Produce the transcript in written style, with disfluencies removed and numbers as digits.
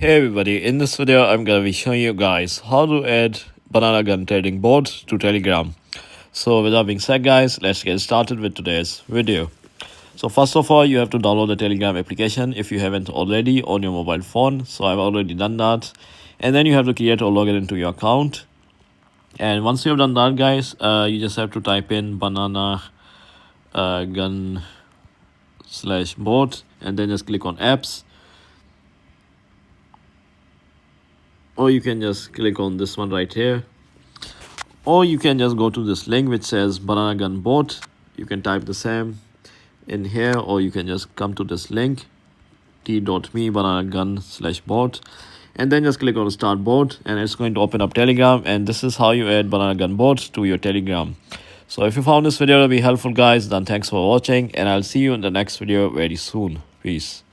Hey everybody, in this video I'm gonna be showing you guys how to add banana gun trading bot to Telegram. So with that being said guys, let's get started with today's video. So first of all, you have to download the Telegram application if you haven't already on your mobile phone. So I've already done that. And then you have to create or log in into your account. And once you have done that guys, you just have to type in banana gun / bot and then just click on apps. Or you can just click on this one right here, or you can just go to this link which says banana gun bot. You can type the same in here, or you can just come to this link t.me banana gun / bot and then just click on start bot, and it's going to open up Telegram. And this is how you add banana gun bot to your Telegram. So if you found this video to be helpful guys, then thanks for watching, and I'll see you in the next video very soon. Peace.